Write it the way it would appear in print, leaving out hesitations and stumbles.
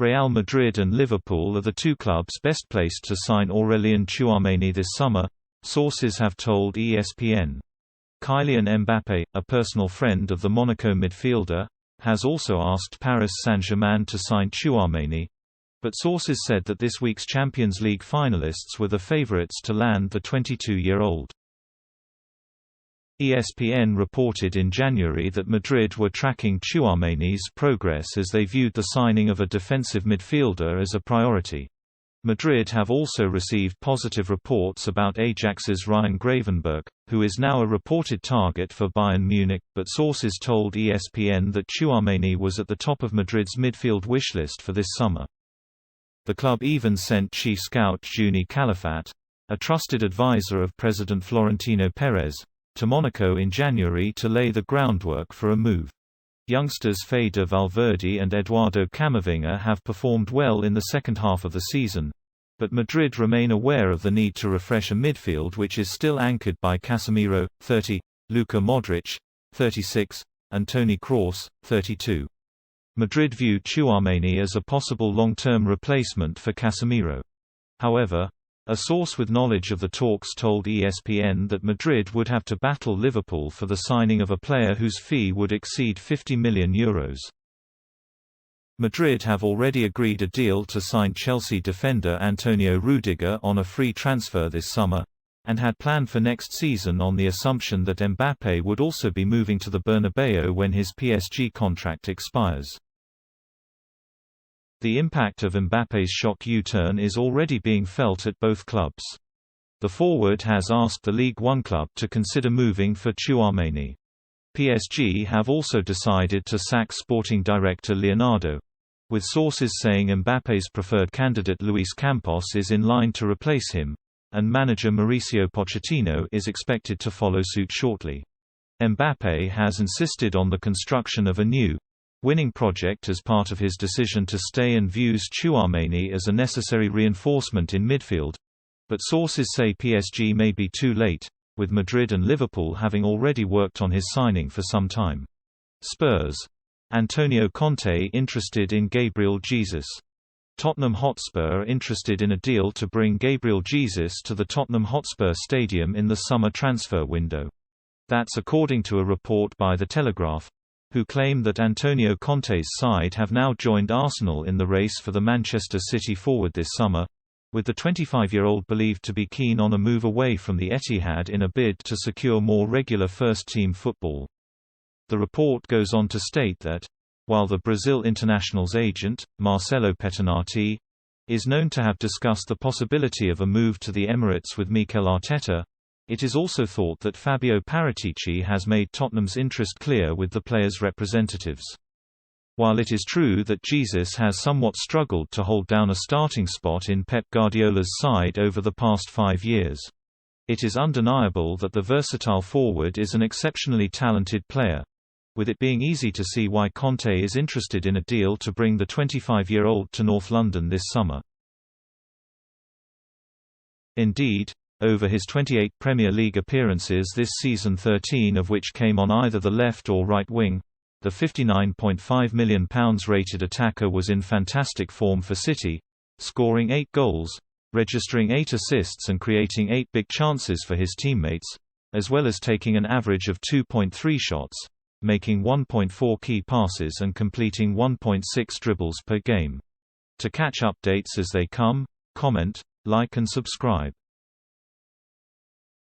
Real Madrid and Liverpool are the two clubs best placed to sign Aurélien Tchouameni this summer, sources have told ESPN. Kylian Mbappe, a personal friend of the Monaco midfielder, has also asked Paris Saint-Germain to sign Tchouameni, but sources said that this week's Champions League finalists were the favourites to land the 22-year-old. ESPN reported in January that Madrid were tracking Tchouameni's progress as they viewed the signing of a defensive midfielder as a priority. Madrid have also received positive reports about Ajax's Ryan Gravenberch, who is now a reported target for Bayern Munich, but sources told ESPN that Tchouameni was at the top of Madrid's midfield wishlist for this summer. The club even sent chief scout Juni Calafat, a trusted advisor of President Florentino Perez, to Monaco in January to lay the groundwork for a move. Youngsters Fede Valverde and Eduardo Camavinga have performed well in the second half of the season, but Madrid remain aware of the need to refresh a midfield which is still anchored by Casemiro, 30, Luka Modric, 36, and Toni Kroos, 32. Madrid view Tchouameni as a possible long-term replacement for Casemiro. However, a source with knowledge of the talks told ESPN that Madrid would have to battle Liverpool for the signing of a player whose fee would exceed €50 million. Madrid have already agreed a deal to sign Chelsea defender Antonio Rudiger on a free transfer this summer, and had planned for next season on the assumption that Mbappe would also be moving to the Bernabeu when his PSG contract expires. The impact of Mbappe's shock U-turn is already being felt at both clubs. The forward has asked the Ligue 1 club to consider moving for Tchouameni. PSG have also decided to sack sporting director Leonardo, with sources saying Mbappe's preferred candidate Luis Campos is in line to replace him, and manager Mauricio Pochettino is expected to follow suit shortly. Mbappe has insisted on the construction of a new winning project as part of his decision to stay and views Tchouameni as a necessary reinforcement in midfield, but sources say PSG may be too late, with Madrid and Liverpool having already worked on his signing for some time. Spurs. Antonio Conte interested in Gabriel Jesus. Tottenham Hotspur are interested in a deal to bring Gabriel Jesus to the Tottenham Hotspur Stadium in the summer transfer window. That's according to a report by The Telegraph, who claim that Antonio Conte's side have now joined Arsenal in the race for the Manchester City forward this summer, with the 25-year-old believed to be keen on a move away from the Etihad in a bid to secure more regular first-team football. The report goes on to state that, while the Brazil international's agent, Marcelo Pettinati, is known to have discussed the possibility of a move to the Emirates with Mikel Arteta, it is also thought that Fabio Paratici has made Tottenham's interest clear with the players' representatives. While it is true that Jesus has somewhat struggled to hold down a starting spot in Pep Guardiola's side over the past 5 years, it is undeniable that the versatile forward is an exceptionally talented player, with it being easy to see why Conte is interested in a deal to bring the 25-year-old to North London this summer. Indeed, over his 28 Premier League appearances this season, 13 of which came on either the left or right wing, the £59.5 million rated attacker was in fantastic form for City, scoring 8 goals, registering 8 assists and creating 8 big chances for his teammates, as well as taking an average of 2.3 shots, making 1.4 key passes and completing 1.6 dribbles per game. To catch updates as they come, comment, like and subscribe.